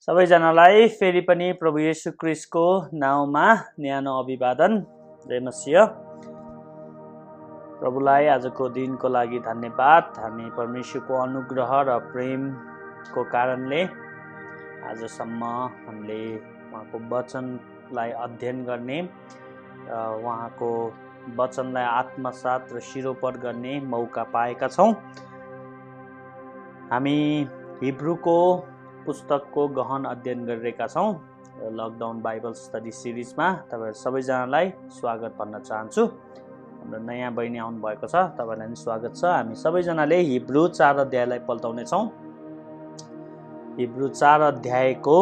सबैजनालाई फेरि पनि प्रभु येशू ख्रीष्टको नाउँमा न्यानो अभिवादन। जय मसीह। प्रभुलाई आजको दिनको लागि धन्यवाद। हामी परमेश्वरको अनुग्रह र प्रेमको कारणले आजसम्म हामीले उहाँको वचनलाई अध्ययन गर्ने र उहाँको वचनलाई आत्मसात र शिरोपर गर्ने मौका पाएका छौँ। हामी हिब्रूको पुस्तकको गहन अध्ययन गरिरहेका छौँ लकडाउन बाइबल स्टडी सिरिजमा। तपाईहरु सबैजनालाई स्वागत भन्न चाहन्छु। हाम्रो नयाँ बहिनी आउनुभएको छ, तपाईहरुलाई पनि स्वागत छ। हामी सबैजनाले हिब्रू 4 अध्यायलाई पल्टाउने छौँ। हिब्रू 4 अध्यायको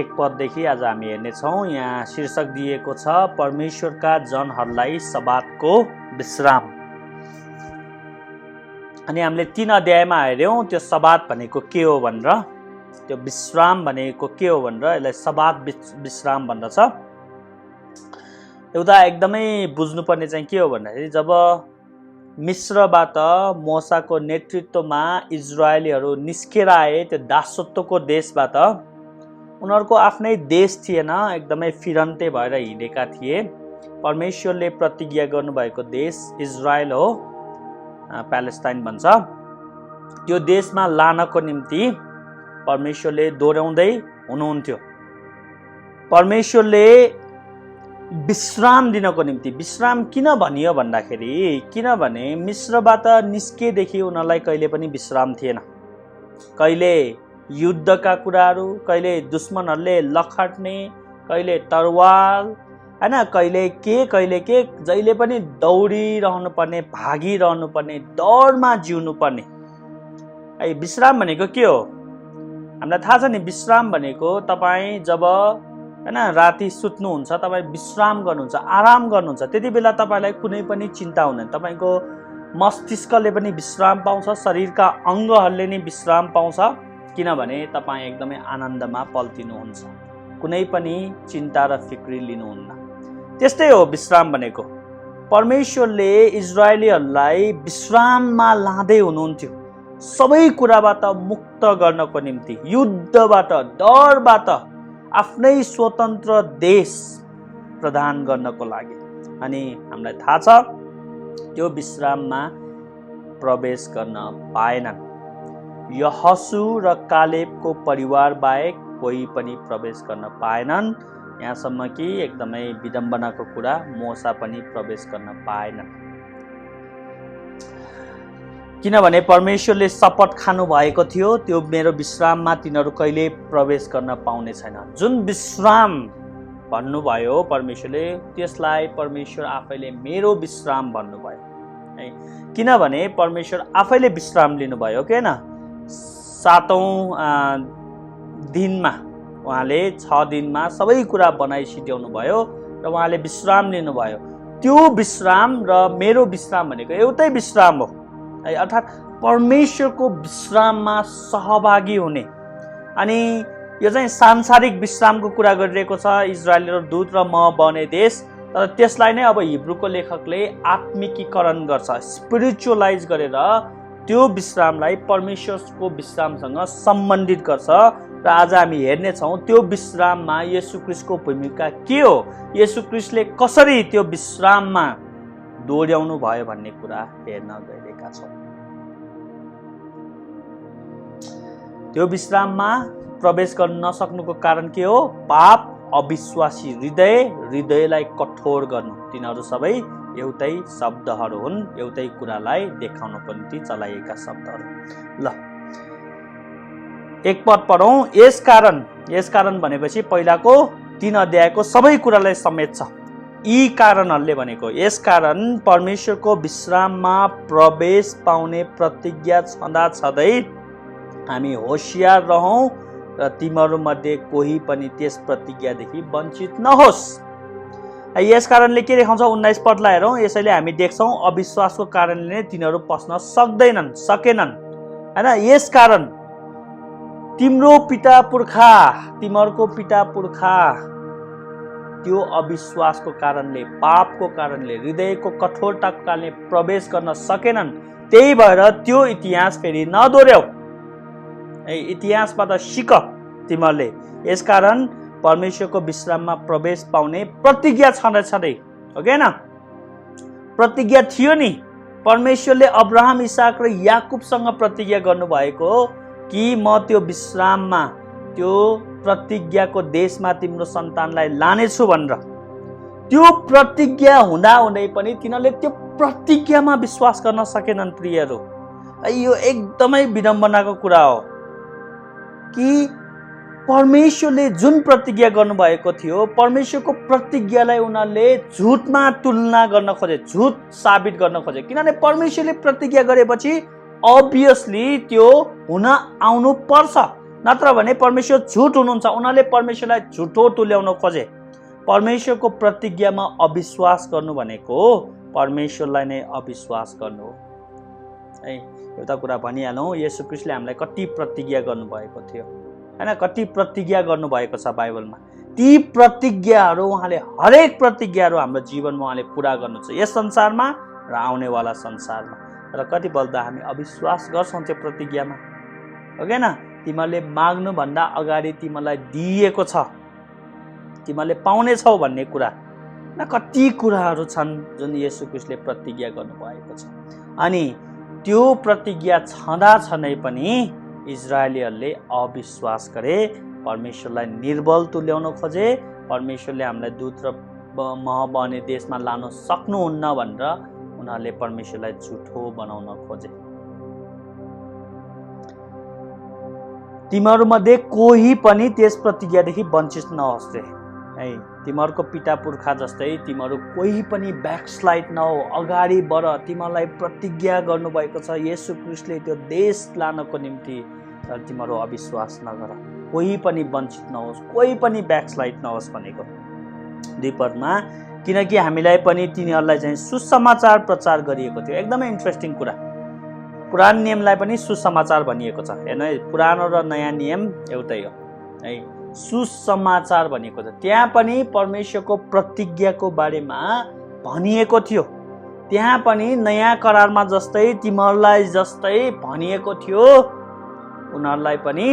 1 पददेखि आज हामी हेर्नेछौँ। यहाँ शीर्षक दिएको छ परमेश्वरका जनहरूलाई सब्बातको विश्राम। अनि हामीले 3 अध्यायमा हेर्यौँ त्यो सब्बात भनेको के हो भनेर, त्यो विश्राम भनेको के हो भनेर, यसलाई सब्बात विश्राम भन्दछ। एउटा एकदमै बुझ्नुपर्ने चाहिँ के हो भन्दाखेरि जब मिस्रबाट मोसाको नेतृत्वमा इजरायलीहरू निस्केर आए त्यो दासत्वको देशबाट, उनीहरूको आफ्नै देश थिएन, एकदमै फिरन्ते भएर हिँडेका थिए। परमेश्वरले प्रतिज्ञा गर्नुभएको देश इजरायल हो, प्यालेस्टाइन भन्छ। त्यो देशमा लानको निम्ति परमेश्वरले दोहोऱ्याउँदै हुनुहुन्थ्यो। परमेश्वरले विश्राम दिनको निम्ति, विश्राम किन भनियो भन्दाखेरि, किनभने मिस्रबाट निस्केदेखि उनीहरूलाई कहिले पनि विश्राम थिएन। कहिले युद्धका कुराहरू, कहिले दुश्मनहरूले लखट्ने, कहिले तरवार, हैन, कहिले के जहिले पनि दौडिरहनु पर्ने, भागिरहनु पर्ने, डरमा जिउनु पर्ने। विश्राम भनेको के हो हामीलाई थाहा छ नि। विश्राम भनेको तपाईँ जब हैन राति सुत्नुहुन्छ, तपाईँ विश्राम गर्नुहुन्छ, आराम गर्नुहुन्छ, त्यति बेला तपाईँलाई कुनै पनि चिन्ता हुँदैन। तपाईँको मस्तिष्कले पनि विश्राम पाउँछ, शरीरका अङ्गहरूले नै विश्राम पाउँछ, किनभने तपाईँ एकदमै आनन्दमा पल्टिनुहुन्छ, कुनै पनि चिन्ता र फिक्री लिनुहुन्न। त्यस्तै हो विश्राम भनेको। परमेश्वरले इजरायलीहरूलाई विश्राममा लाँदै हुनुहुन्थ्यो, सबै कुराबाट मुक्त गर्नको निम्ति, युद्धबाट, डरबाट आफ्नै स्वतन्त्र देश प्रदान गर्नको लागि। अनि हामीलाई थाहा छ त्यो विश्राममा प्रवेश गर्न पाएनन्। यहोशू र कालेबको परिवार बाहेक कोही पनि प्रवेश गर्न पाएनन्। यहाँसम्म कि एकदमै विडम्बनाको कुरा, मोसा पनि प्रवेश गर्न पाएनन्, किनभने परमेश्वरले शपथ खानु भएको थियो त्यो मेरो विश्राममा तिनीहरू कहिले प्रवेश गर्न पाउने छैन। जुन विश्राम भन्नुभयो परमेश्वरले, त्यसलाई परमेश्वर आफैले मेरो विश्राम भन्नुभयो है। किनभने परमेश्वर आफैले विश्राम लिनुभयो के न। 7औं दिनमा उहाँले 6 दिनमा सबै कुरा बनाइ सिध्याउनु भयो र उहाँले विश्राम लिनुभयो। त्यो विश्राम र मेरो विश्राम भनेको एउटै विश्राम हो है, अर्थात् परमेश्वरको विश्राममा सहभागी हुने। अनि यो चाहिँ सांसारिक विश्रामको कुरा गरिरहेको छ, इजरायलीहरू दूत र म बने देश। तर त्यसलाई नै अब हिब्रूको लेखकले आत्मिकीकरण गर्छ, स्पिरिचुअलाइज गरेर त्यो विश्रामलाई परमेश्वरको विश्रामसँग सम्बन्धित गर्छ। र आज हामी हेर्नेछौँ त्यो विश्राममा येशू ख्रीष्टको भूमिका के हो, येशू ख्रीष्टले कसरी त्यो विश्राममा दोहोऱ्याउनु भयो भन्ने कुरा हेर्न गइरहेका छौँ। त्यो विश्राममा प्रवेश गर्न नसक्नुको कारण के हो? पाप, अविश्वासी हृदयलाई कठोर गर्नु। तिनीहरू सबै एउटै शब्दहरू हुन्, एउटै कुरालाई देखाउनको निम्ति चलाइएका शब्दहरू। ल 1 पद पढौँ। यसकारण भनेपछि पहिलाको 3 अध्यायको सबै कुरालाई समेट्छ। यी कारणहरूले भनेको, यसकारण परमेश्वरको विश्राममा प्रवेश पाउने प्रतिज्ञा छँदाछँदै हामी होशियार रहौँ र तिमीहरू मध्ये कोही पनि त्यस प्रतिज्ञादेखि वञ्चित नहोस्। यस कारणले के देखाउँछ? 19 पदलाई हेरौँ। यसैले हामी देख्छौँ अविश्वासको कारणले नै तिनीहरू पस्न सकेनन् हैन। यस कारण तिम्रो पिता पुर्खा, तिमीहरूको पिता पुर्खा त्यो अविश्वासको कारणले, पापको कारणले, हृदयको कठोरताको कारणले प्रवेश गर्न सकेनन्। त्यही भएर त्यो इतिहास फेरि नदोर्याऊ। इतिहासबाट सिक तिमीहरूले। यसकारण परमेश्वरको विश्राममा प्रवेश पाउने प्रतिज्ञा छँदै हो कि हैन? प्रतिज्ञा थियो नि। परमेश्वरले अब्राहम, इसाक र याकुबसँग प्रतिज्ञा गर्नुभएको हो कि म त्यो विश्राममा, त्यो प्रतिज्ञाको देशमा तिम्रो सन्तानलाई लानेछु भनेर। त्यो प्रतिज्ञा हुँदाहुँदै पनि तिनीहरूले त्यो प्रतिज्ञामा विश्वास गर्न सकेनन्। प्रियहरू, यो एकदमै विडम्बनाको कुरा हो कि परमेश्वरले जुन प्रतिज्ञा गर्नुभएको थियो, परमेश्वरको प्रतिज्ञालाई उनीहरूले झुटमा तुलना गर्न खोजे, झुट साबित गर्न खोजे। किनभने परमेश्वरले प्रतिज्ञा गरेपछि अभियसली त्यो हुन आउनु पर्छ, नत्र भने परमेश्वर झुट हुनुहुन्छ। उनीहरूले परमेश्वरलाई झुटो तुल्याउन खोजे। परमेश्वरको प्रतिज्ञामा अविश्वास गर्नु भनेको परमेश्वरलाई नै अविश्वास गर्नु हो। है, एउटा कुरा भनिहालौँ, येशू ख्रीष्टले हामीलाई कति प्रतिज्ञा गर्नुभएको थियो हैन? कति प्रतिज्ञा गर्नुभएको छ बाइबलमा। ती प्रतिज्ञाहरू उहाँले, हरेक प्रतिज्ञाहरू हाम्रो जीवनमा उहाँले पुरा गर्नुहुन्छ, यस संसारमा र आउनेवाला संसारमा। र कति बल्दा हामी अविश्वास गर्छौँ त्यो प्रतिज्ञामा, हो कि न? तिमीहरूले माग्नुभन्दा अगाडि तिमीलाई दिइएको छ, तिमीहरूले पाउनेछौ भन्ने कुरा न। कति कुराहरू छन् जुन येशू ख्रीष्टले प्रतिज्ञा गर्नुभएको छ। अनि त्यो प्रतिज्ञा छँदै पनि इजरायलीहरूले अविश्वास गरे, परमेश्वरलाई निर्बल तुल्याउन खोजे। परमेश्वरले हामीलाई दूध र मह बहने देशमा लान सक्नुहुन्न भनेर उनीहरूले परमेश्वरलाई झुठो बनाउन खोजे। तिमीहरूमध्ये कोही पनि त्यस प्रतिज्ञादेखि वञ्चित नहोस् है। तिमीहरूको पिता पुर्खा जस्तै तिमीहरू कोही पनि ब्याकस्लाइड नहो, अगाडि बढ। तिमीहरूलाई प्रतिज्ञा गर्नुभएको छ येशू ख्रीष्टले त्यो देश लानको निम्ति, तर तिमीहरू अविश्वास नगर। कोही पनि वञ्चित नहोस्, कोही पनि ब्याकस्लाइड नहोस् भनेको 2 पदमा। किनकि हामीलाई पनि तिनीहरूलाई चाहिँ सुसमाचार प्रचार गरिएको थियो। एकदमै इन्ट्रेस्टिङ कुरा। पुरानो नियमलाई पनि सुसमाचार भनिएको छ। हेर्नु है, पुरानो र नयाँ नियम एउटै हो है। सुसमाचार भनिएको छ। त्यहाँ पनि परमेश्वरको प्रतिज्ञाको बारेमा भनिएको थियो। त्यहाँ पनि नयाँ करारमा जस्तै तिमीहरूलाई जस्तै भनिएको थियो, उनीहरूलाई पनि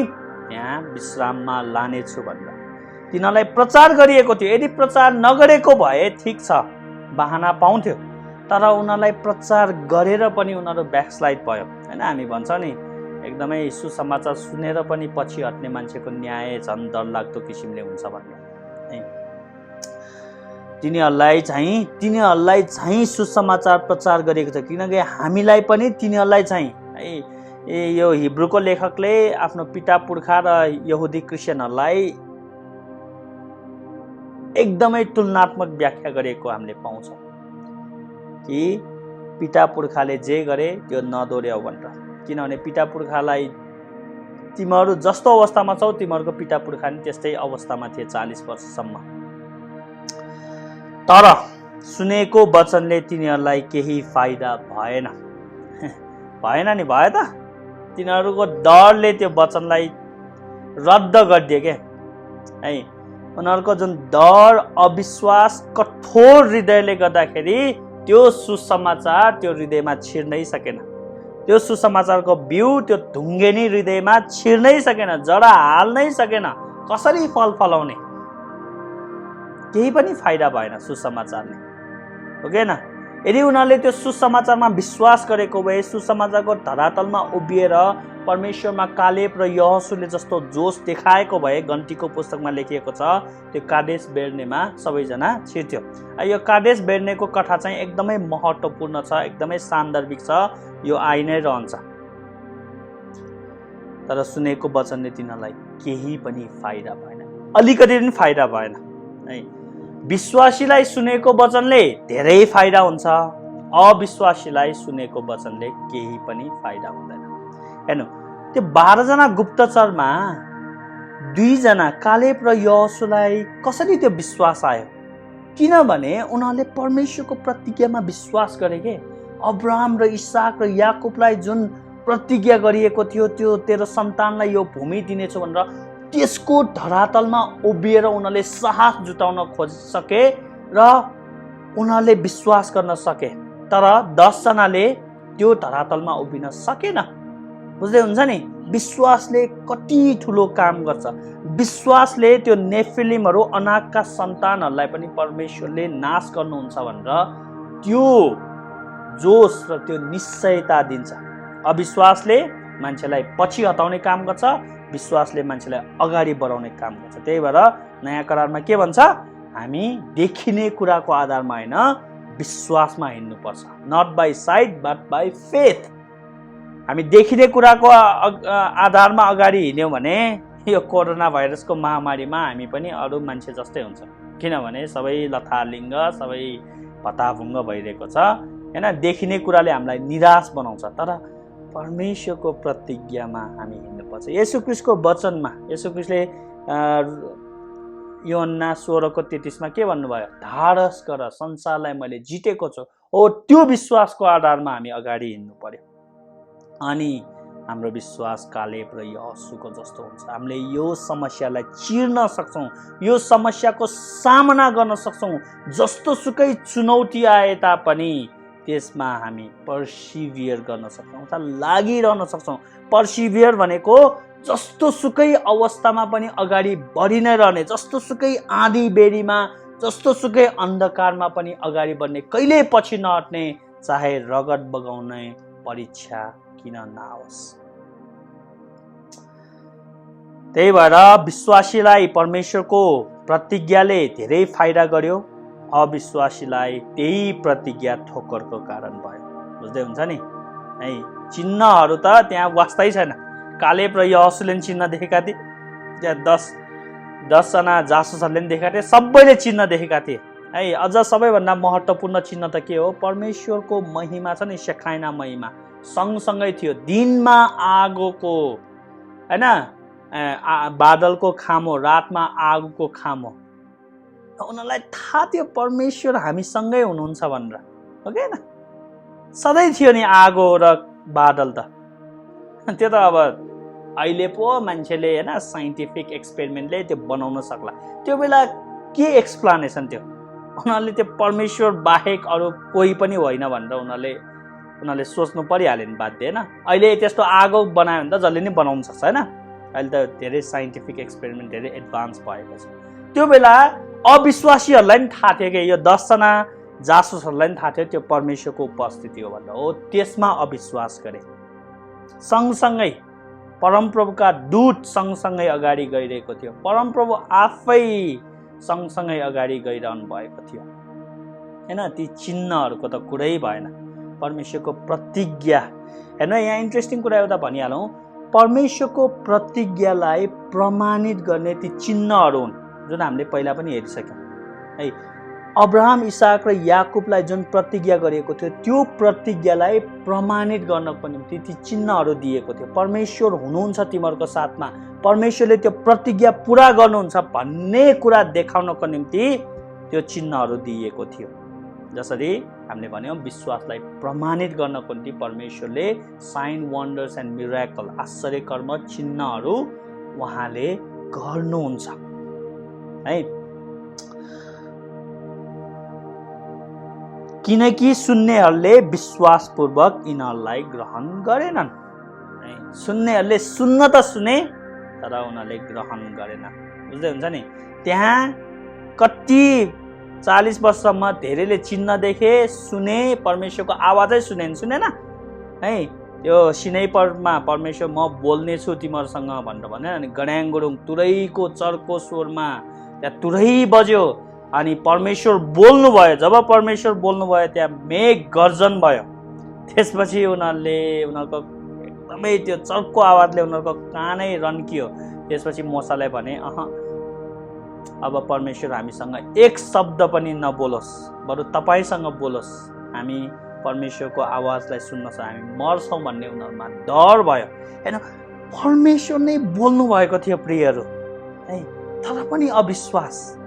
त्यहाँ विश्राममा लानेछु भनेर तिनीहरूलाई प्रचार गरिएको थियो। यदि प्रचार नगरेको भए ठिक छ, बहाना पाउँथ्यो, तर उनीहरूलाई प्रचार गरेर पनि उनीहरू ब्याकस्लाइड भयो हैन। हामी भन्छ नि, एकदमै सुसमाचार सुनेर पनि पछि हट्ने मान्छेको न्याय झन् डरलाग्दो किसिमले हुन्छ भन्ने है। तिनीहरूलाई चाहिँ सुसमाचार प्रचार गरेको छ। किनकि हामीलाई पनि तिनीहरूलाई चाहिँ है, यो हिब्रूको लेखकले आफ्नो पिता पुर्खा र यहुदी क्रिस्चियनहरूलाई एकदमै तुलनात्मक व्याख्या गरेको हामीले पाउँछौँ कि पिता पुर्खाले जे गरे त्यो नदोर्याऊ भनेर। किनभने पिता पुर्खालाई, तिमीहरू जस्तो अवस्थामा छौ तिमीहरूको पिता पुर्खा नि त्यस्तै अवस्थामा थिए 40 वर्षसम्म। तर सुनेको वचनले तिनीहरूलाई केही फाइदा भएन। भएन नि, भयो त। तिनीहरूको डरले त्यो वचनलाई रद्द गरिदिए के है। उनीहरूको जुन डर, अविश्वास, कठोर हृदयले गर्दाखेरि त्यो सुसमाचार त्यो हृदयमा छिर्नै सकेन। त्यो सुसमाचारको बिउ त्यो ढुङ्गेनी हृदयमा छिर्नै सकेन, जरा हाल्नै सकेन। कसरी फल फलाउने? केही पनि फाइदा भएन सुसमाचारले, हो कि न? यदि उनीहरूले त्यो सुसमाचारमा विश्वास गरेको भए, सुसमाचारको धरातलमा उभिएर परमेश्वरमा कालेब र यहोशूले जस्तो जोश देखाएको भए, गन्तीको पुस्तकमा लेखिएको छ, त्यो कादेश बेर्नेमा सबैजना छिर्थ्यो। यो कादेश बेर्नेको कथा चाहिँ एकदमै महत्त्वपूर्ण छ, एकदमै सान्दर्भिक छ। यो आइ नै रहन्छ। तर सुनेको वचनले तिनीहरूलाई केही पनि फाइदा भएन, अलिकति पनि फाइदा भएन है। विश्वासीलाई सुनेको वचनले धेरै फाइदा हुन्छ, अविश्वासीलाई सुनेको वचनले केही पनि फाइदा हुँदैन। हेर्नु, त्यो 12 जना गुप्तचरमा 2 जना कालेब र यहोशूलाई कसरी त्यो विश्वास आयो? किनभने उनीहरूले परमेश्वरको प्रतिज्ञामा विश्वास गरे के। अब्राहम र इसाक र याकुबलाई जुन प्रतिज्ञा गरिएको थियो, त्यो तेरो सन्तानलाई यो भूमि दिनेछु भनेर, त्यसको धरातलमा उभिएर उनीहरूले साहस जुटाउन खोजिसके र उनीहरूले विश्वास गर्न सके। तर 10 जनाले त्यो धरातलमा उभिन सकेन। बुझ्दै हुन्छ नि, विश्वासले कति ठुलो काम गर्छ। विश्वासले त्यो नेफिलिमहरू, अनाकका सन्तानहरूलाई पनि परमेश्वरले नाश गर्नुहुन्छ भनेर त्यो जोस र त्यो निश्चयता दिन्छ। अविश्वासले मान्छेलाई पछि हटाउने काम गर्छ, विश्वासले मान्छेलाई अगाडि बढाउने काम गर्छ। त्यही भएर नयाँ करारमा के भन्छ? हामी देखिने कुराको आधारमा होइन, विश्वासमा हिँड्नुपर्छ। Not by sight but by faith. हामी देखिने कुराको आधारमा अगाडि हिँड्यौँ भने यो कोरोना भाइरसको महामारीमा हामी पनि अरू मान्छे जस्तै हुन्छ। किनभने सबै लथालिङ्ग, सबै भताभुङ्ग भइरहेको छ हैन। देखिने कुराले हामीलाई निराश बनाउँछ, तर परमेश्वरको प्रतिज्ञामा हामी हिँड्नुपर्छ। येशू ख्रीष्टको वचनमा येशू ख्रीष्टले यूहन्ना 16:33 के भन्नुभयो? धाडस गर, संसारलाई मैले जितेको छु। हो, त्यो विश्वासको आधारमा हामी अगाडि हिँड्नु पर्यो। अनि हाम्रो विश्वास कालेब र यहोशूको जस्तो हुन्छ। हामीले यो समस्यालाई चिर्न सक्छौँ, यो समस्याको सामना गर्न सक्छौँ। जस्तो सुकै चुनौती आए तापनि त्यसमा हामी पर्सिभियर गर्न सक्छौँ, अथवा लागिरहन सक्छौँ। पर्सिभियर भनेको जस्तो सुकै अवस्थामा पनि अगाडि बढी नै रहने, जस्तो सुकै आँधी बेरीमा, जस्तो सुकै अन्धकारमा पनि अगाडि बढ्ने, कहिले पछि नहट्ने, चाहे रगत बगाउने परीक्षा किन नआओस्। त्यही भएर विश्वासीलाई परमेश्वरको प्रतिज्ञाले धेरै फाइदा गर्यो, अविश्वासीलाई त्यही प्रतिज्ञा ठोक्करको कारण भयो। बुझ्दै हुन्छ नि है। चिन्हहरू त त्यहाँ वास्तै छैन। कालेब र यहोशूले चिन्ह देखेका थिए, त्यहाँ 10जना जासुसहरूले पनि देखेका थिए, सबैले चिन्ह देखेका थिए है। अझ सबैभन्दा महत्त्वपूर्ण चिन्ह त के हो? परमेश्वरको महिमा छ नि, शेखाइना महिमा सँगसँगै थियो। दिनमा आगोको हैन, बादलको खामो, रातमा आगोको खामो। उनीहरूलाई थाहा थियो परमेश्वर हामीसँगै हुनुहुन्छ भनेर, हो कि होइन? सधैँ थियो नि आगो र बादल त। त्यो त अब अहिले पो मान्छेले होइन साइन्टिफिक एक्सपेरिमेन्टले त्यो बनाउन सक्ला। त्यो बेला के एक्सप्लानेसन थियो? उनीहरूले त्यो परमेश्वर बाहेक अरू कोही पनि होइन भनेर उनीहरूले सोच्नु परिहाल्यो नि, बाध्य होइन। अहिले त्यस्तो आगो बनायो भने त जसले नै बनाउन सक्छ होइन। अहिले त धेरै साइन्टिफिक एक्सपेरिमेन्ट धेरै एडभान्स भएको छ। त्यो बेला अविश्वासीहरूलाई पनि थाहा थियो कि यो 10जना जासुसहरूलाई पनि थाहा थियो त्यो परमेश्वरको उपस्थिति हो भनेर। हो, त्यसमा अविश्वास गरे। सँगसँगै परमप्रभुका दूत सँगसँगै अगाडि गइरहेको थियो। परमप्रभु आफै सँगसँगै अगाडि गइरहनु भएको थियो होइन। ती चिन्हहरूको त कुरै भएन। परमेश्वरको प्रतिज्ञा हेर्नु, यहाँ इन्ट्रेस्टिङ कुरा एउटा भनिहालौँ। परमेश्वरको प्रतिज्ञालाई प्रमाणित गर्ने ती चिन्हहरू हुन् जुन हामीले पहिला पनि हेरिसक्यौँ है। अब्राहम, इसाक र याकुबलाई जुन प्रतिज्ञा गरिएको थियो, त्यो प्रतिज्ञालाई प्रमाणित गर्नको निम्ति ती चिन्हहरू दिएको थियो। परमेश्वर हुनुहुन्छ तिमीहरूको साथमा, परमेश्वरले त्यो प्रतिज्ञा पुरा गर्नुहुन्छ भन्ने कुरा देखाउनको निम्ति त्यो चिन्हहरू दिएको थियो। जसरी हामीले भन्यौँ, विश्वासलाई प्रमाणित गर्नको निम्ति परमेश्वरले साइन, वन्डर्स एन्ड मिराकल, आश्चर्य कर्म, चिन्हहरू उहाँले गर्नुहुन्छ है। किनकि सुन्नेहरूले विश्वासपूर्वक यिनीहरूलाई ग्रहण गरेनन्। सुन्नेहरूले सुन्न त सुने, तर उनीहरूले ग्रहण गरेनन्। बुझ्दै हुन्छ नि। त्यहाँ कति 40 वर्षसम्म धेरैले चिन्ह देखे, सुने, परमेश्वरको आवाजै सुनेन है। त्यो सिनै परमेश्वर म बोल्ने छु तिमीहरूसँग भनेर भने, अनि गड्याङ गुडुङ तुरैको चर्को स्वरमा त्यहाँ तुरै बज्यो। अनि परमेश्वर बोल्नुभयो। जब परमेश्वर बोल्नुभयो त्यहाँ मेघ गर्जन भयो। त्यसपछि उनीहरूको एकदमै त्यो चर्को आवाजले उनीहरूको कानै रन्कियो। त्यसपछि मोसालाई भने, अब परमेश्वर हामीसँग एक शब्द पनि नबोलोस्, बरु तपाईँसँग बोलोस्। हामी परमेश्वरको आवाजलाई सुन्न छ, हामी मर्छौँ भन्ने उनीहरूमा डर भयो होइन। परमेश्वर नै बोल्नु भएको थियो प्रियहरू है, तर पनि अविश्वास।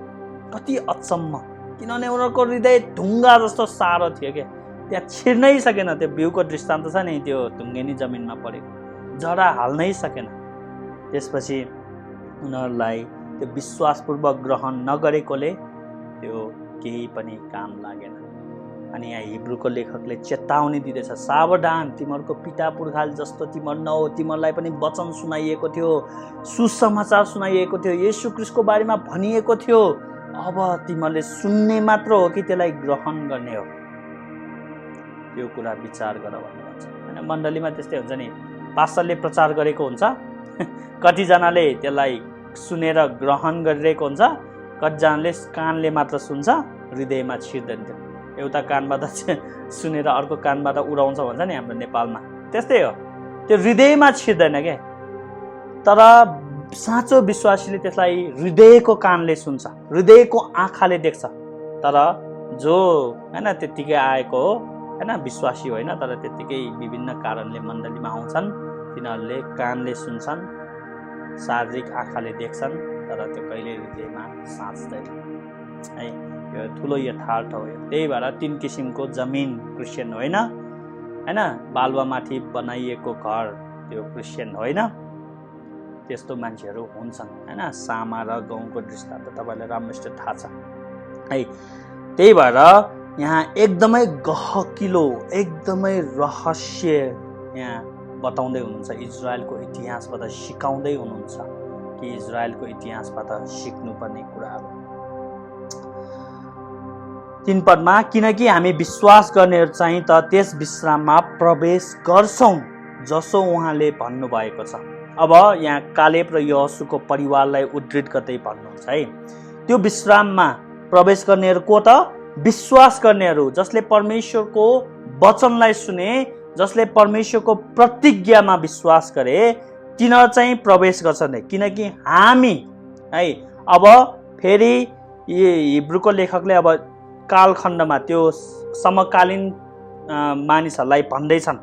कति अचम्म, किनभने उनीहरूको हृदय ढुङ्गा जस्तो सारो थियो क्या। त्यहाँ छिर्नै सकेन। त्यो बिउको दृष्टान्त छ नि, त्यो ढुङ्गेनी जमिनमा परेको, जरा हाल्नै सकेन। त्यसपछि उनीहरूलाई त्यो विश्वासपूर्वक ग्रहण नगरेकोले त्यो केही पनि काम लागेन अनि यहाँ हिब्रूको लेखकले चेतावनी दिँदैछ, सावधान, तिमीहरूको पिता पुर्खाले जस्तो तिमीहरू नहो। तिमीहरूलाई पनि वचन सुनाइएको थियो, सुसमाचार सुनाइएको थियो, येशू ख्रीष्टको बारेमा भनिएको थियो। अब तिमीहरूले सुन्ने मात्र हो कि त्यसलाई ग्रहण गर्ने हो, त्यो कुरा विचार गर भन्नुहुन्छ। होइन, मण्डलीमा त्यस्तै हुन्छ नि, पास्टरले प्रचार गरेको हुन्छ, कतिजनाले त्यसलाई सुनेर ग्रहण गरिरहेको हुन्छ, कतिजनाले कानले मात्र सुन्छ, हृदयमा छिर्दैन। त्यो एउटा कानबाट सुनेर अर्को कानबाट उडाउँछ भन्छ नि हाम्रो नेपालमा, त्यस्तै हो, त्यो हृदयमा छिर्दैन क्या। तर साँचो विश्वासीले त्यसलाई हृदयको कानले सुन्छ, हृदयको आँखाले देख्छ। तर जो होइन त्यत्तिकै आएको हो, होइन विश्वासी होइन तर त्यत्तिकै विभिन्न कारणले मण्डलीमा आउँछन्, तिनीहरूले कानले सुन्छन्, शारीरिक आँखाले देख्छन्, तर त्यो कहिले हृदयमा साँच्दैन है। यो ठुलो यथार्थ हो। त्यही भएर 3 किसिमको जमिन क्रिस्चियन होइन, होइन बालुवामाथि बनाइएको घर त्यो क्रिस्चियन होइन। त्यस्तो मान्छेहरू हुन्छन्, होइन। सामा र गहुँको दृष्टान्त तपाईँलाई राम्रोसित थाहा छ है। त्यही भएर यहाँ एकदमै गहकिलो, एकदमै रहस्य यहाँ बताउँदै हुनुहुन्छ, इजरायलको इतिहासबाट सिकाउँदै हुनुहुन्छ कि इजरायलको इतिहासबाट सिक्नुपर्ने कुराहरू। 3 पदमा, किनकि हामी विश्वास गर्नेहरू चाहिँ त त्यस विश्राममा प्रवेश गर्छौँ जसो उहाँले भन्नुभएको छ। अब यहाँ कालेब र यहोशूको परिवारलाई उद्धृत गर्दै भन्नुहुन्छ है, त्यो विश्राममा प्रवेश गर्नेहरू को त? विश्वास गर्नेहरू, जसले परमेश्वरको वचनलाई सुने, जसले परमेश्वरको प्रतिज्ञामा विश्वास गरे, तिनीहरू चाहिँ प्रवेश गर्छन्। किनकि हामी है, अब फेरि हिब्रूको लेखकले अब कालखण्डमा त्यो समकालीन मानिसहरूलाई भन्दैछन्,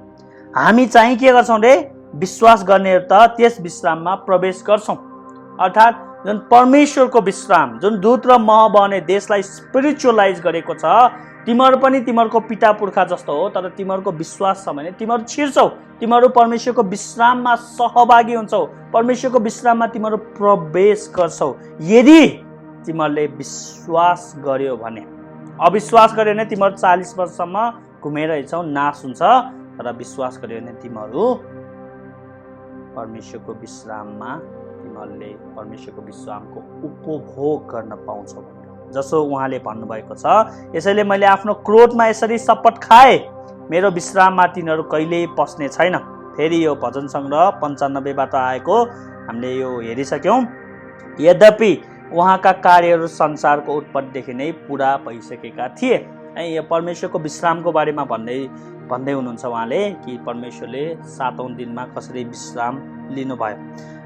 हामी चाहिँ के गर्छौँ रे? विश्वास गर्नेहरू त त्यस विश्राममा प्रवेश गर्छौँ। अर्थात् जुन परमेश्वरको विश्राम, जुन दूत र मह बहने देशलाई स्पिरिचुअलाइज गरेको छ, तिमीहरू पनि तिमीहरूको पिता पुर्खा जस्तो हो। तर तिमीहरूको विश्वास छ भने तिमीहरू छिर्छौ, तिमीहरू परमेश्वरको विश्राममा सहभागी हुन्छौ, परमेश्वरको विश्राममा तिमीहरू प्रवेश गर्छौ, यदि तिमीहरूले विश्वास गर्यो भने। अविश्वास गर्यो भने तिमीहरू 40 वर्षसम्म घुमेर हिँड्छौ, नाश हुन्छ। तर विश्वास गर्यो भने तिमीहरू परमेश्वरको विश्राममा, तिमीहरूले परमेश्वरको विश्रामको उपभोग गर्न पाउँछौ जसो उहाँले भन्नुभएको छ। यसैले मैले आफ्नो क्रोधमा यसरी शपथ खाएँ, मेरो विश्राममा तिनीहरू कहिल्यै पस्ने छैन। फेरि यो भजन सङ्ग्रह 95बाट आएको हामीले यो हेरिसक्यौँ। यद्यपि उहाँका कार्यहरू संसारको उत्पत्तिदेखि नै पुरा भइसकेका थिए। यो परमेश्वरको विश्रामको बारेमा भन्दै हुनुहुन्छ उहाँले कि परमेश्वरले 7औं दिनमा कसरी विश्राम लिनुभयो,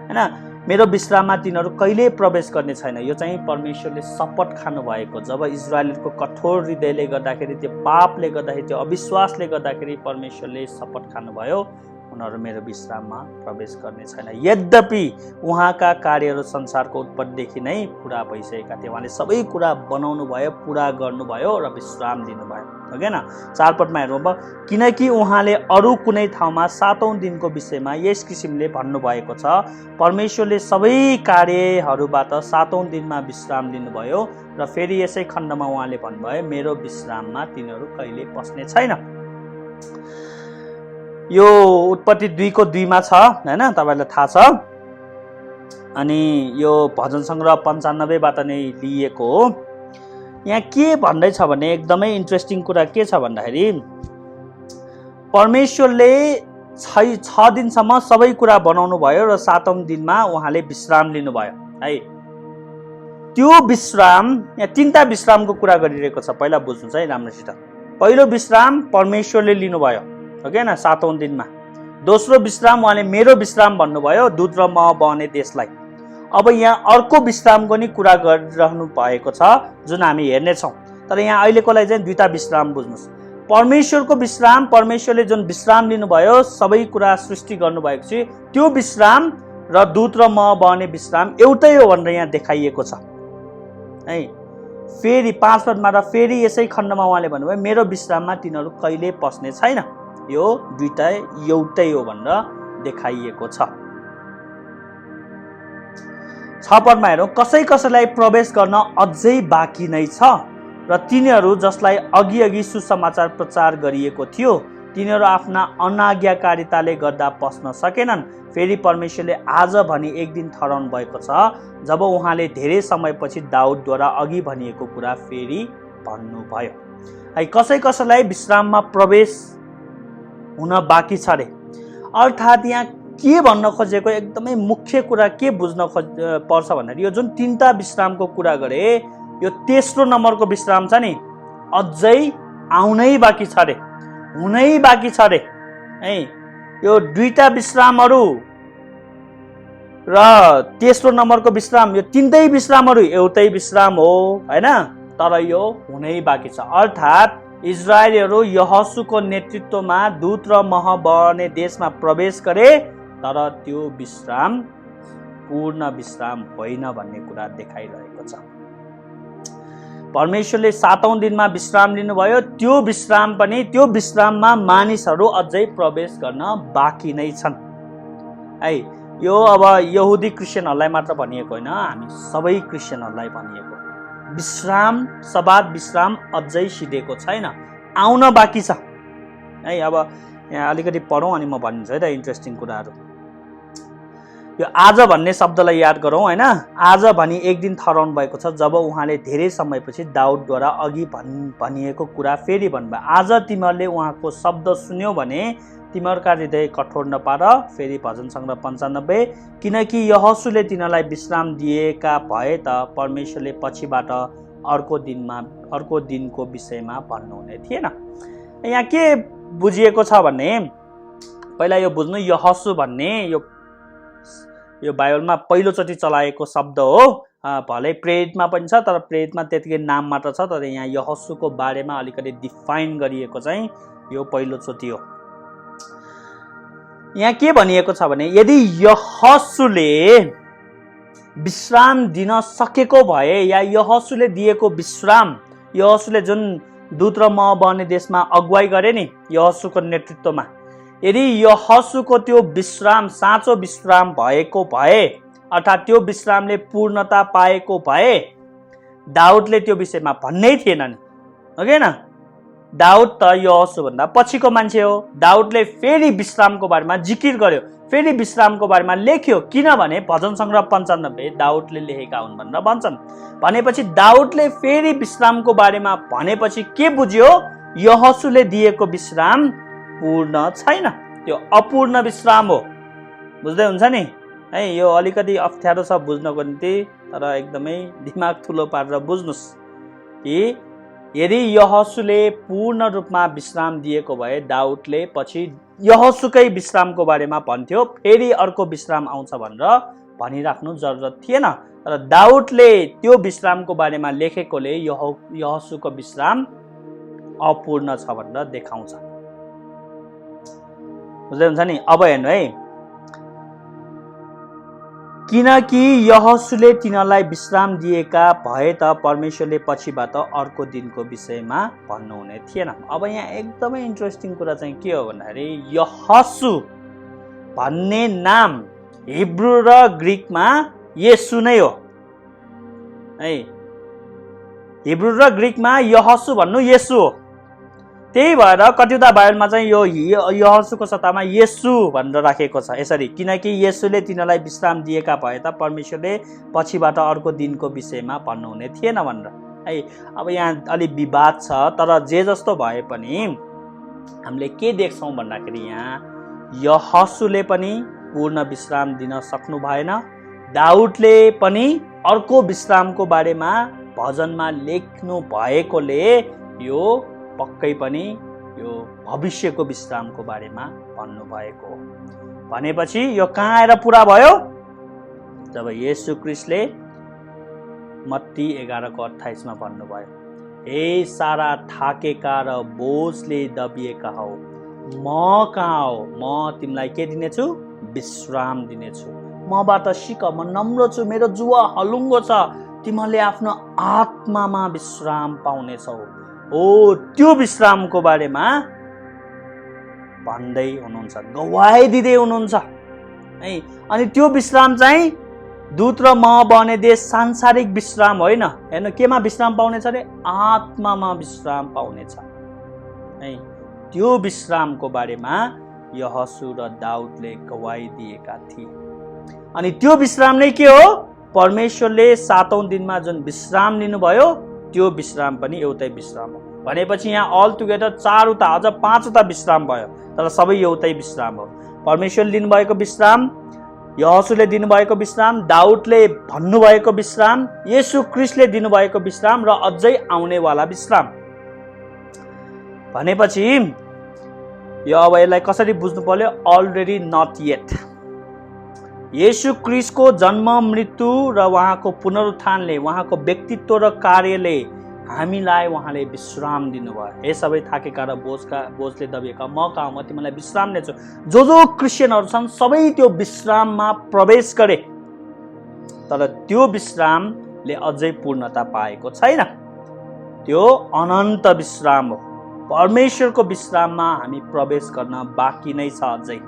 होइन। मेरो विश्राममा तिनीहरू कहिल्यै प्रवेश गर्ने छैन। यो चाहिँ परमेश्वरले शपथ खानुभएको, जब इजरायलको कठोर हृदयले गर्दाखेरि, त्यो पापले गर्दाखेरि, त्यो अविश्वासले गर्दाखेरि परमेश्वरले शपथ खानुभयो, उनीहरू मेरो विश्राममा प्रवेश गर्ने छैन। यद्यपि उहाँका कार्यहरू संसारको उत्पत्तिदेखि नै पुरा भइसकेका थिए। उहाँले सबै कुरा बनाउनु भयो, पुरा गर्नुभयो र विश्राम दिनुभयो, हो कि न। 4 पदमा हेर्नु अब, किनकि उहाँले अरू कुनै ठाउँमा 7औं दिनको विषयमा यस किसिमले भन्नुभएको छ, परमेश्वरले सबै कार्यहरूबाट 7औं दिनमा विश्राम लिनुभयो। र फेरि यसै खण्डमा उहाँले भन्नुभयो, मेरो विश्राममा तिनीहरू कहिले पस्ने छैन। यो उत्पत्ति 2को 2मा छ, होइन, तपाईँलाई थाहा छ। अनि यो भजन सङ्ग्रह 95बाट नै लिएको हो। यहाँ के भन्दैछ भने एकदमै इन्ट्रेस्टिङ कुरा के छ भन्दाखेरि, परमेश्वरले 6 दिनसम्म सबै कुरा बनाउनु भयो र 7औं दिनमा उहाँले विश्राम लिनुभयो है। त्यो विश्राम, यहाँ 3टा विश्रामको कुरा गरिरहेको छ, पहिला बुझ्नुहोस् है राम्रोसित। पहिलो विश्राम परमेश्वरले लिनुभयो, हो कि न, 7औं दिनमा। दोस्रो विश्राम उहाँले मेरो विश्राम भन्नुभयो, दूत र मह बहने देशलाई। अब यहाँ अर्को विश्रामको नि कुरा गरिरहनु भएको छ, जुन हामी हेर्नेछौँ। तर यहाँ अहिलेको लागि चाहिँ 2टा विश्राम बुझ्नुहोस्। परमेश्वरको विश्राम, परमेश्वरले जुन विश्राम लिनुभयो, सबै कुरा सृष्टि गर्नुभएको छ, त्यो विश्राम र दूत र मह बहने विश्राम एउटै हो भनेर यहाँ देखाइएको छ है। फेरि 5 पदमा र फेरि यसै खण्डमा उहाँले भन्नुभयो, मेरो विश्राममा तिनीहरू कहिले पस्ने छैन। यो 2टा एउटै हो भनेर देखाइएको छ। 6 पदमा हेरौँ, कसैलाई प्रवेश गर्न अझै बाँकी नै छ। र तिनीहरू जसलाई अघि सुसमाचार प्रचार गरिएको थियो तिनीहरू आफ्ना अनाज्ञाकारिताले गर्दा पस्न सकेनन्। फेरि परमेश्वरले आज भनी एक दिन ठहराउनु भएको छ जब उहाँले धेरै समयपछि दाउदद्वारा अघि भनिएको कुरा फेरि भन्नुभयो। है कसै कसैलाई विश्राममा प्रवेश हुन बाँकी छ रे। अर्थात् यहाँ के भन्न खोजेको एकदमै मुख्य कुरा के बुझ्न पर्छ भन्दाखेरि यो जुन तीनटा विश्रामको कुरा गरे यो तेस्रो नम्बरको विश्राम छ नि अझै आउनै बाँकी छ रे, हुनै बाँकी छ रे। है यो दुईटा विश्रामहरू र तेस्रो नम्बरको विश्राम यो तीनटै विश्रामहरू एउटै विश्राम हो हैन, तर यो हुनै बाँकी छ। अर्थात् इजरायलीहरू यहोशूको नेतृत्वमा दूत र मह बहने देशमा प्रवेश गरे तर त्यो विश्राम पूर्ण विश्राम होइन भन्ने कुरा देखाइरहेको छ। परमेश्वरले 7औं दिनमा विश्राम लिनुभयो, त्यो विश्राम पनि त्यो विश्राममा मानिसहरू अझै प्रवेश गर्न बाँकी नै छन्। है यो अब यहुदी क्रिस्चियनहरूलाई मात्र भनिएको होइन, हामी सबै क्रिस्चियनहरूलाई भनिएको। विश्राम सबात विश्राम अझै सिधेको छैन, आउन बाँकी छ। है अब यहाँ अलिकति पढौँ अनि म भनिदिन्छु है त इन्ट्रेस्टिङ कुराहरू। यो आज भन्ने शब्दलाई याद गरौँ हैन। आज भनी एक दिन ठहराउनु भएको छ जब उहाँले धेरै समयपछि दाउदद्वारा अघि भनिएको कुरा फेरि भन्नुभयो। आज तिमीहरूले उहाँको शब्द सुन्यौ भने तिमीहरूका हृदय कठोर नपार। फेरि भजन सङ्ग्रह 95 किनकि यहोशूले तिनीहरूलाई विश्राम दिएका भए त परमेश्वरले पछिबाट अर्को दिनको विषयमा भन्नुहुने थिएन। यहाँ के बुझिएको छ भने पहिला यो बुझ्नु, यहोशू भन्ने यो बाइबलमा पहिलोचोटि चलाएको शब्द हो। भले प्रेरितमा पनि छ तर प्रेरितमा त्यतिकै नाम मात्र छ, तर यहाँ यहोशूको बारेमा अलिकति डिफाइन गरिएको चाहिँ यो पहिलोचोटि हो। यहाँ के भनिएको छ भने यदि यहोशूले विश्राम दिन सकेको भए या यहोशूले दिएको विश्राम, यहोशूले जुन दूत र मह बहने देशमा अगुवाई गरे नि यहोशूको नेतृत्वमा, यदि यहोशूको त्यो विश्राम साँचो विश्राम भएको भए अर्थात् त्यो विश्रामले पूर्णता पाएको भए दाउदले त्यो विषयमा भन्नै थिएन नि, हो कि न? दाउद त यहोशू भन्दा पछिको मान्छे हो। दाउदले फेरि विश्रामको बारेमा जिकिर गर्यो, फेरि विश्रामको बारेमा लेख्यो, किनभने भजन सङ्ग्रह 95 दाउदले लेखेका हुन् भनेर भन्छन्। भनेपछि दाउदले फेरि विश्रामको बारेमा भनेपछि के बुझ्यो? यहोशूले दिएको विश्राम पूर्ण छैन, त्यो अपूर्ण विश्राम हो। बुझ्दै हुन्छ नि है? यो अलिकति अप्ठ्यारो छ बुझ्नको निम्ति, तर एकदमै दिमाग ठुलो पारेर बुझ्नुस् कि यदि यहोशूले पूर्ण रूपमा विश्राम दिएको भए दाउदले पछि यहोशूकै विश्रामको बारेमा भन्थ्यो, फेरि अर्को विश्राम आउँछ भनेर भनिराख्नु जरुरत थिएन। तर दाउदले त्यो विश्रामको बारेमा लेखेकोले यहोशूको विश्राम अपूर्ण छ भनेर देखाउँछ। बुझ्दै हुन्छ नि? अब हेर्नु है, किनकि यहोशूले तिनीहरूलाई विश्राम दिएका भए त परमेश्वरले पछिबाट अर्को दिनको विषयमा भन्नुहुने थिएन। अब यहाँ एकदमै इन्ट्रेस्टिङ कुरा चाहिँ के हो भन्दाखेरि यहोशू भन्ने नाम हिब्रू र ग्रिकमा येशू नै हो है। हिब्रू र ग्रिकमा यहोशू भन्नु येशू हो। त्यही भएर कतिवटा बाइबलमा चाहिँ यो यहोशूको सट्टामा येशू भनेर राखेको छ यसरी, किनकि येशूले तिनीहरूलाई विश्राम दिएका भए त परमेश्वरले पछिबाट अर्को दिनको विषयमा भन्नुहुने थिएन भनेर है। अब यहाँ अलि विवाद छ, तर जे जस्तो भए पनि हामीले के देख्छौँ भन्दाखेरि यहाँ यहोशूले पनि पूर्ण विश्राम दिन सक्नु भएन, दाउदले पनि अर्को विश्रामको बारेमा भजनमा लेख्नु भएकोले यो पक्कै पनि यो भविष्यको विश्रामको बारेमा भन्नुभएको हो। भनेपछि यो कहाँ आएर पुरा भयो? जब येशू ख्रीष्टले मत्ती 11:28 भन्नुभयो, हे सारा थाकेका र बोझले दबिएका हौ, म कहाँ हो, म तिमीलाई के दिनेछु? विश्राम दिनेछु। मबाट सिक, म नम्र छु, मेरो जुवा हलुङ्गो छ, तिमीहरूले आफ्नो आत्मामा विश्राम पाउनेछौ। हो त्यो विश्रामको बारेमा भन्दै हुनुहुन्छ, गवाही दिँदै हुनुहुन्छ है। अनि त्यो विश्राम चाहिँ दूत र म बने देश सांसारिक विश्राम होइन। हेर्नु केमा विश्राम पाउनेछ अरे? आत्मामा विश्राम पाउनेछ है। त्यो विश्रामको बारेमा यहोशू र दाउदले गवाही दिएका थिए। अनि त्यो विश्राम नै के हो? परमेश्वरले 7औं दिनमा जुन विश्राम लिनुभयो त्यो विश्राम पनि एउटै विश्राम हो। भनेपछि यहाँ अल टुगेदर 4वटा अझ 5वटा विश्राम भयो, तर सबै एउटै विश्राम हो। परमेश्वरले दिनुभएको विश्राम, यहोशूले दिनुभएको विश्राम, दाउदले भन्नुभएको विश्राम, येशू ख्रीष्टले दिनुभएको विश्राम र अझै आउनेवाला विश्राम। भनेपछि यो अब यसलाई कसरी बुझ्नु पर्यो? Already not yet. येशू ख्रीष्टको जन्म, मृत्यु र उहाँको पुनरुत्थानले, उहाँको व्यक्तित्व र कार्यले हामीलाई उहाँले विश्राम दिनुभयो। हे सबै थाकेका र बोझले दबिएका म कहाँ म तिमीलाई विश्राम दिन्छु। जो क्रिस्चियनहरू छन् सबै त्यो विश्राममा प्रवेश गरे, तर त्यो विश्रामले अझै पूर्णता पाएको छैन। त्यो अनन्त विश्राम हो। परमेश्वरको विश्राममा हामी प्रवेश गर्न बाँकी नै छ अझै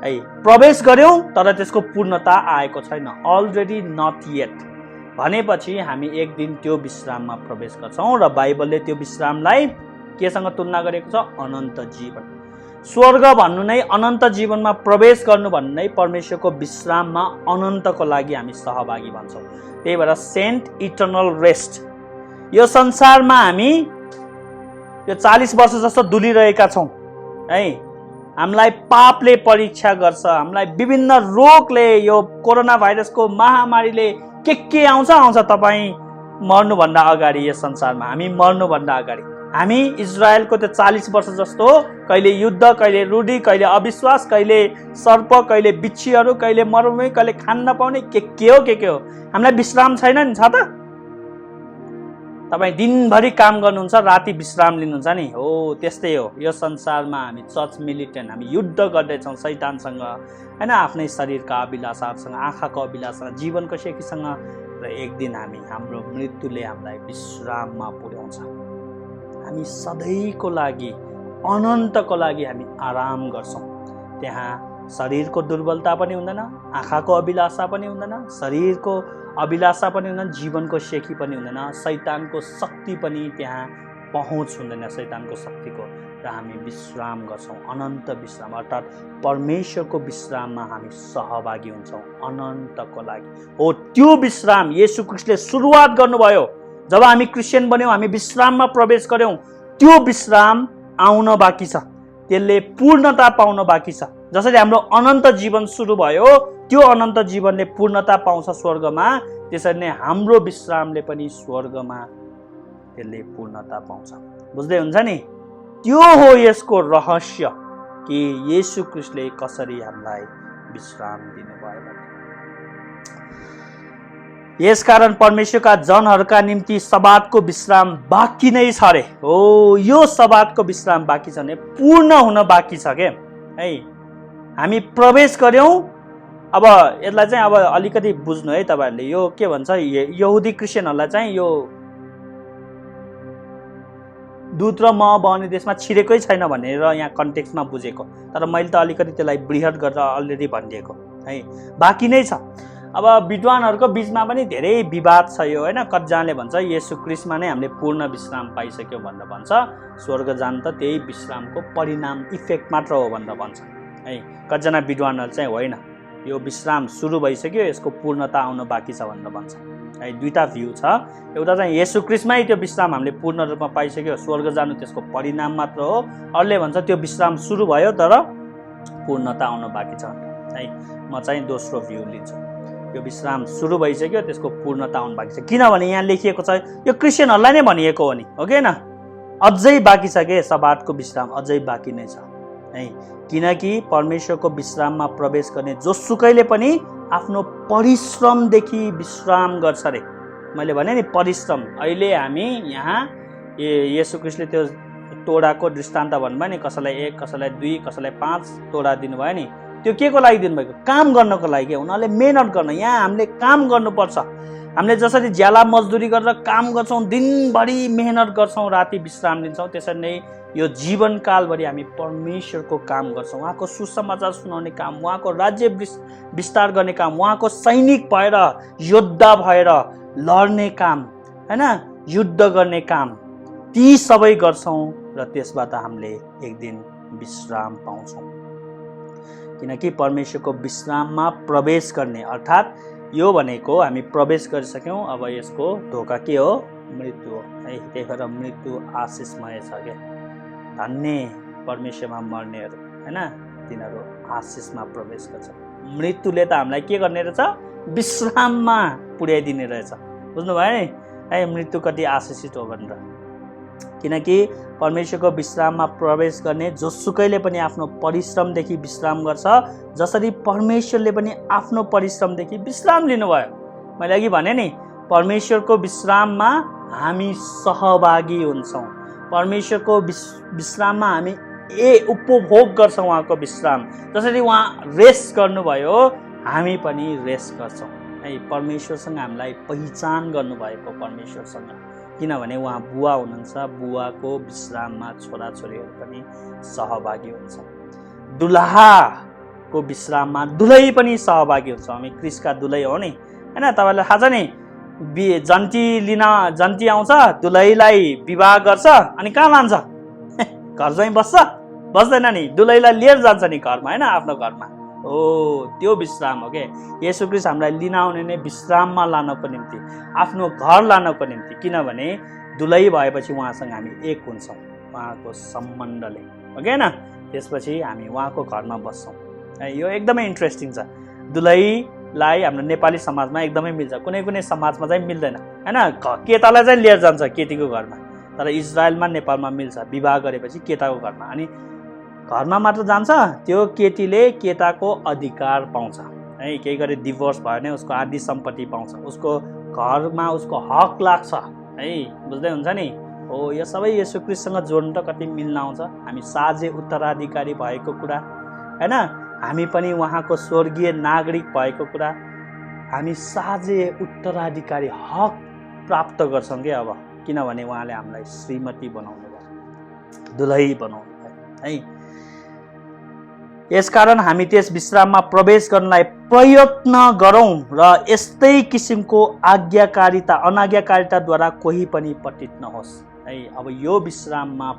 है। प्रवेश गर्यौं तर त्यसको पूर्णता आएको छैन। अलरेडी नट येट भनेपछि हामी एक दिन त्यो विश्राममा प्रवेश गर्छौं र बाइबलले त्यो विश्रामलाई केसँग तुलना गरेको छ? अनन्त जीवन। स्वर्ग भन्नु नै, अनन्त जीवनमा प्रवेश गर्नु भन्नु नै परमेश्वरको विश्राममा अनन्तको लागि हामी सहभागी भन्छौँ। त्यही भएर सेन्ट इटर्नल रेस्ट। यो संसारमा हामी यो 40 वर्ष जस्तो डुलिरहेका छौँ है। हामीलाई पापले परीक्षा गर्छ, हामीलाई विभिन्न रोगले, यो कोरोना भाइरसको महामारीले के आउँछ तपाईँ मर्नुभन्दा अगाडि, यस संसारमा हामी मर्नुभन्दा अगाडि हामी इजरायलको त्यो 40 वर्ष जस्तो कहिले युद्ध, कहिले रूढी, कहिले अविश्वास, कहिले सर्प, कहिले बिच्छीहरू, कहिले मरुभूमि, कहिले खान नपाउने के हो। हामीलाई विश्राम छैन नि, छ त? तपाईँ दिनभरि काम गर्नुहुन्छ, राति विश्राम लिनुहुन्छ नि। हो त्यस्तै हो। यो संसारमा हामी चर्च मिलिटेन्ट, हामी युद्ध गर्दैछौँ शैतानसँग होइन, आफ्नै शरीरका अभिलाषाहरूसँग, आँखाको अभिलाषासँग, जीवनको सेकीसँग, र एक दिन हाम्रो मृत्युले हामीलाई विश्राममा पुर्याउँछ। हामी सधैँको लागि, अनन्तको लागि हामी आराम गर्छौँ। त्यहाँ शरीरको दुर्बलता पनि हुँदैन, आँखाको अभिलाषा पनि हुँदैन, शरीरको अभिलाषा पनि हुँदैन, जीवनको सेकी पनि हुँदैन, शैतानको शक्ति पनि त्यहाँ पहुँच हुँदैन, शैतानको शक्तिको। र हामी विश्राम गर्छौँ, अनन्त विश्राम, अर्थात् परमेश्वरको विश्राममा हामी सहभागी हुन्छौँ अनन्तको लागि। हो त्यो विश्राम येशू ख्रीष्टले सुरुवात गर्नुभयो। जब हामी क्रिस्चियन बन्यौँ, हामी विश्राममा प्रवेश गर्यौँ, त्यो विश्राम आउन बाँकी छ, त्यसले पूर्णता पाउन बाँकी छ। जसरी हाम्रो अनन्त जीवन सुरु भयो, त्यो अनन्त जीवनले पूर्णता पाउँछ स्वर्गमा, त्यसरी नै हाम्रो विश्रामले पनि स्वर्गमा त्यसले पूर्णता पाउँछ। बुझ्दै हुन्छ नि? त्यो हो यसको रहस्य कि येशू ख्रीष्टले कसरी हामीलाई विश्राम दिनुभयो। यसकारण परमेश्वरका जनहरूका निम्ति सबातको विश्राम बाँकी नै छ रे। हो यो सबातको विश्राम बाँकी छ भने पूर्ण हुन बाँकी छ के है। हामी प्रवेश गर्यौं। अब यसलाई चाहिँ अब अलिकति बुझ्नु है तपाईहरुले। यो के भन्छ, यहुदी क्रिस्चियनहरुलाई चाहिँ यो दूत र म बहने देशमा छिरेकै छैन भनेर यहाँ कन्टेक्स्टमा बुझेको, तर मैले त अलिकति त्यसलाई बृहत गरेर अलरेडी भनिदिएको है, बाँकी नै छ। अब विद्वानहरुको बीचमा पनि धेरै विवाद छ यो हैन। कतिजनाले भन्छ येशू ख्रीष्टमा नै हामीले पूर्ण विश्राम पाइसक्यो भनेर भन्छ, स्वर्ग जान त त्यही विश्रामको परिणाम इफेक्ट मात्र हो भनेर भन्छ है। कतिजना विद्वानहरु चाहिँ होइन, यो विश्राम सुरु भइसक्यो, यसको पूर्णता आउन बाँकी छ भनेर भन्छ है। दुईटा भ्यू छ। एउटा चाहिँ येशू ख्रीष्टमै त्यो विश्राम हामीले पूर्ण रूपमा पाइसक्यो, स्वर्ग जानु त्यसको परिणाम मात्र हो। अरूले भन्छ त्यो विश्राम सुरु भयो तर पूर्णता आउन बाँकी छ है। म चाहिँ दोस्रो भ्यू लिन्छु, यो विश्राम सुरु भइसक्यो, त्यसको पूर्णता आउन बाँकी छ। किनभने यहाँ लेखिएको छ, यो क्रिस्चियनहरुलाई नै भनिएको हो नि, हो कि हैन? अझै बाँकी छ के सबातको विश्राम, अझै बाँकी नै छ है। किनकि परमेश्वरको विश्राममा प्रवेश गर्ने जोसुकैले पनि आफ्नो परिश्रमदेखि विश्राम गर्छ रे। मैले भने नि परिश्रम। अहिले हामी यहाँ येशू ख्रीष्टले त्यो तोडाको दृष्टान्त भन्नुभयो नि, कसैलाई 1, कसैलाई 2, कसैलाई 5 तोडा दिनुभयो नि। त्यो के को लागि दिनुभएको? काम गर्नको लागि। उनीहरूले मेहनत गर्न, यहाँ हामीले काम गर्नुपर्छ। हामीले जसरी ज्याला मजदुरी गरेर काम गर्छौँ, दिनभरि मेहनत गर्छौँ, राति विश्राम लिन्छौँ, त्यसरी नै यो जीवनकालभरि हामी परमेश्वरको काम गर्छौँ। उहाँको सुसमाचार सुनाउने काम, उहाँको राज्य विस्तार गर्ने काम, उहाँको सैनिक भएर, योद्धा भएर लड्ने काम, हैन, युद्ध गर्ने काम, ती सबै गर्छौँ र त्यसबाट हामीले एक दिन विश्राम पाउँछौँ। किनकि परमेश्वरको विश्राममा प्रवेश गर्ने अर्थात् यो भनेको हामी प्रवेश गरिसक्यौँ, अब यसको ढोका के हो? मृत्यु हो है। त्यही भएर मृत्यु आशिषमय छ क्या। धन्य परमेश्वरमा मर्नेहरू, हैन, तिनीहरू आशिषमा प्रवेश गर्छ। मृत्युले त हामीलाई के गर्ने रहेछ? विश्राममा पुर्याइदिने रहेछ। बुझ्नुभयो नि है मृत्यु कति आशिषित हो भनेर। किनकि परमेश्वरको विश्राममा प्रवेश गर्ने जोसुकैले पनि आफ्नो परिश्रमदेखि विश्राम गर्छ, जसरी परमेश्वरले पनि आफ्नो परिश्रमदेखि विश्राम लिनुभयो। मैले अघि भने नि, परमेश्वरको विश्राममा हामी सहभागी हुन्छौँ। परमेश्वरको विश्राममा हामी उपभोग गर्छौँ उहाँको विश्राम। जसरी उहाँ रेस्ट गर्नुभयो, हामी पनि रेस्ट गर्छौँ है। परमेश्वरसँग हामीलाई पहिचान गर्नुभएको परमेश्वरसँग, किनभने उहाँ बुवा हुनुहुन्छ। बुवाको विश्राममा छोराछोरीहरू पनि सहभागी हुन्छ। दुलहाको विश्राममा दुलै पनि सहभागी हुन्छ। हामी क्रिसका दुलै हो नि, हैन। तपाईँलाई थाहा छ नि, जन्ती आउँछ, दुलैलाई विवाह गर्छ, अनि कहाँ लान्छ? घर चाहिँ बस्दैन नि, दुलैलाई लिएर जान्छ नि घरमा, हैन, आफ्नो घरमा। हो, त्यो विश्राम हो के। येशू ख्रीष्ट हामीलाई लिन आउने नै विश्राममा लानको निम्ति, आफ्नो घर लानको निम्ति। किनभने दुलै भएपछि उहाँसँग हामी एक हुन्छौँ उहाँको सम्बन्धले, हो कि हैन। त्यसपछि हामी उहाँको घरमा बस्छौँ है। यो एकदमै इन्ट्रेस्टिङ छ। दुलैलाई हाम्रो नेपाली समाजमा एकदमै मिल्छ, कुनै कुनै समाजमा चाहिँ मिल्दैन, हैन। केटालाई चाहिँ लिएर जान्छ केटीको घरमा, तर इजरायलमा, नेपालमा मिल्छ। विवाह गरेपछि केटाको घरमा, अनि घरमा मात्र जान्छ, त्यो केटीले केटाको अधिकार पाउँछ है। केही गरी डिभोर्स भयो भने उसको आधी सम्पत्ति पाउँछ, उसको घरमा उसको हक लाग्छ है। बुझ्दै हुन्छ नि। हो, यो सबै येशू ख्रीष्टसँग जोड्नु त कति मिल्न आउँछ। हामी साझे उत्तराधिकारी भएको कुरा, हैन, हामी पनि उहाँको स्वर्गीय नागरिक भएको कुरा, हामी साझे उत्तराधिकारी हक प्राप्त गर्छौँ कि अब। किनभने उहाँले हामीलाई श्रीमती बनाउनु भयो, दुलै बनाउनु भयो है। यसकारण हामी त्यस विश्राममा प्रवेश गर्नलाई प्रयत्न गरौँ र यस्तै किसिमको अनाज्ञाकारिताद्वारा कोही पनि पतित नहोस् है। अब यो विश्राममा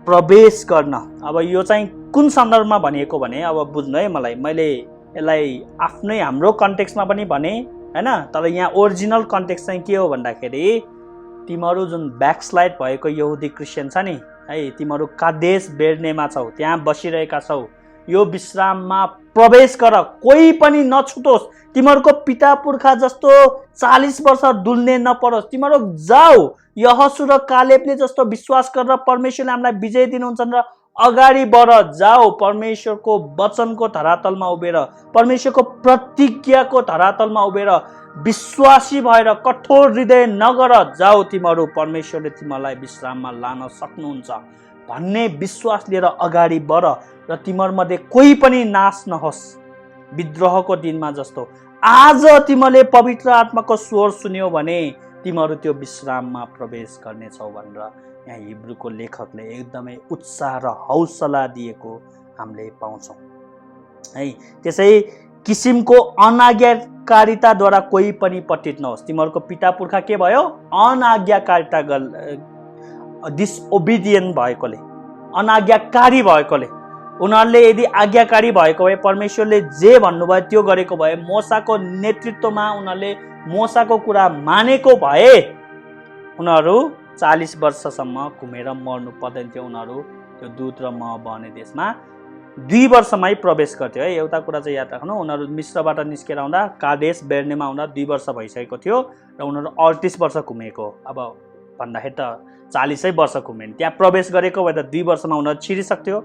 प्रवेश गर्न, अब यो चाहिँ कुन सन्दर्भमा भनिएको भने, अब बुझ्नु है। मैले यसलाई आफ्नै हाम्रो कन्टेक्स्टमा पनि भने, हैन। तर यहाँ ओरिजिनल कन्टेक्स्ट चाहिँ के हो भन्दाखेरि, तिमीहरू जुन ब्याकस्लाइड भएको यहुदी क्रिस्चियन छ नि है, तिमीहरू कादेश बेर्नेमा छौ, त्यहाँ बसिरहेका छौ, यो विश्राममा प्रवेश गर, कोही पनि नछुटोस्। तिमीहरूको पिता पुर्खा जस्तो 40 वर्ष डुल्ने नपरोस्। तिमीहरू जाऊ, यहोशू र कालेबले जस्तो विश्वास गरेर परमेश्वरले हामीलाई विजय दिनुहुन्छन् र अगाडि बढ, जाऊ। परमेश्वरको वचनको धरातलमा उभिएर, परमेश्वरको प्रतिज्ञाको धरातलमा उभिएर विश्वासी भएर कठोर हृदय नगर, जाऊ तिमीहरू, परमेश्वरले तिमीलाई विश्राममा लान सक्नुहुन्छ भन्ने विश्वास लिएर अगाडि बढ र तिमीहरूमध्ये कोही पनि नाश नहोस्। विद्रोहको दिनमा जस्तो आज तिमीले पवित्र आत्माको स्वर सुन्यौ भने तिमीहरू त्यो विश्राममा प्रवेश गर्नेछौ भनेर यहाँ हिब्रूको लेखकले एकदमै उत्साह र हौसला दिएको हामीले पाउँछौँ है। त्यसै किसिमको अनाज्ञाकारिताद्वारा कोही पनि पतित नहोस्। तिमीहरूको पिता पुर्खा के भयो? अनाज्ञाकारिता, डिसओबिडियन्ट भएकोले, अनाज्ञाकारी भएकोले। उनीहरूले यदि आज्ञाकारी भएको भए, परमेश्वरले जे भन्नुभयो त्यो गरेको भए, मोसाको नेतृत्वमा उनीहरूले मोसाको कुरा मानेको भए, उनीहरू 40 वर्षसम्म घुमेर मर्नु पर्दैन थियो। उनीहरू त्यो दुध र मह बहने देशमा 2 वर्षमै प्रवेश गर्थ्यो है। एउटा कुरा चाहिँ याद राख्नु, उनीहरू मिस्रबाट निस्केर आउँदा कादेश बेर्नेमा आउँदा 2 वर्ष भइसकेको थियो र उनीहरू 38 वर्ष घुमेको। अब भन्दाखेरि त 40 वर्ष घुमेन, त्यहाँ प्रवेश गरेको भए त 2 वर्षमा उनीहरू छिरिसक्थ्यो।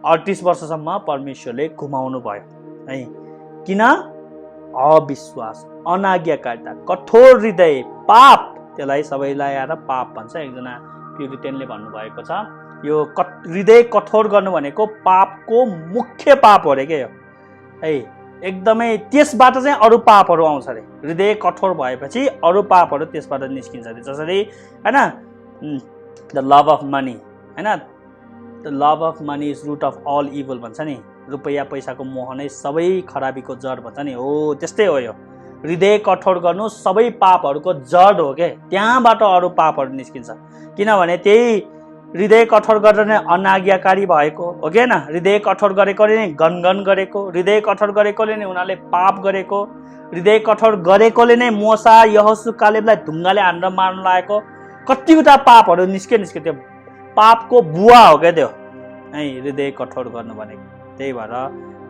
38 वर्षसम्म परमेश्वरले घुमाउनु भयो है। किन? अविश्वास, अनाज्ञाकारिता, कठोर हृदय, पाप, त्यसलाई सबैलाई आएर पाप भन्छ। एकजना प्युरिटेनले भन्नुभएको छ, यो हृदय कठोर गर्नु भनेको पापको मुख्य पाप हो रे के यो है। एकदमै त्यसबाट चाहिँ अरू पापहरू आउँछ अरे। हृदय कठोर भएपछि अरू पापहरू त्यसबाट निस्किन्छ अरे। जसरी हैन द लभ अफ मनी, हैन the love of money is root of all evil भन्छ नि, रुपैयाँ पैसाको मोह नै सबै खराबीको जड भन्छ नि, हो त्यस्तै हो यो। हृदय कठोर गर्नु सबै पापहरूको जड हो के, त्यहाँबाट अरू पापहरू निस्किन्छ। किनभने त्यही हृदय कठोर गरेर नै अनाज्ञाकारी भएको हो कि हैन, हृदय कठोर गरेकोले नै गनगन गरेको, हृदय कठोर गरेकोले नै उनीहरूले पाप गरेको, हृदय कठोर गरेकोले नै मोसा यहोशू कालेबलाई ढुङ्गाले हानेर मार्न लागेको, कतिवटा पापहरू निस्के त्यो पापको बुवा हो क्या त्यो है हृदय कठोर गर्नु भनेको। त्यही भएर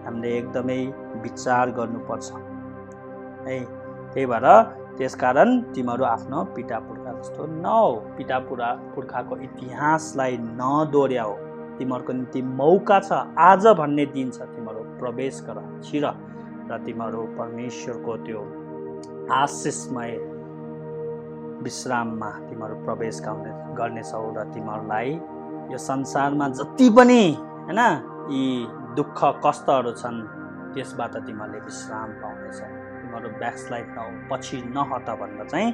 हामीले एकदमै विचार गर्नुपर्छ है। त्यही भएर त्यसकारण तिमीहरू आफ्नो पिता पुर्खा जस्तो नहो, पिता पुर्खाको इतिहासलाई नदोर्याओ। तिमीहरूको निम्ति मौका छ, आज भन्ने दिन छ, तिमीहरू प्रवेश गर, छिर र तिमीहरू परमेश्वरको त्यो आशिषमय विश्राममा तिमीहरू प्रवेश गर्नेछौ र तिमीहरूलाई यो संसारमा जति पनि हैन यी दुःख कष्टहरू छन् त्यसबाट तिमीहरूले विश्राम पाउनेछौ। तिमीहरू ब्याकस्लाइड नहो, पछि नहट भनेर चाहिँ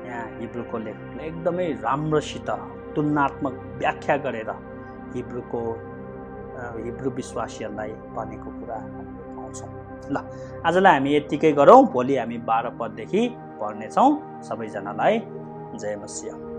यहाँ हिब्रूको लेखकले एकदमै राम्रोसित तुलनात्मक व्याख्या गरेर हिब्रू विश्वासीहरूलाई भनेको कुरा हामीले पाउँछौँ। ल आजलाई हामी यतिकै गरौँ, भोलि हामी 12 पददेखि पढ्नेछौँ। सबैजनालाई जय मसीह।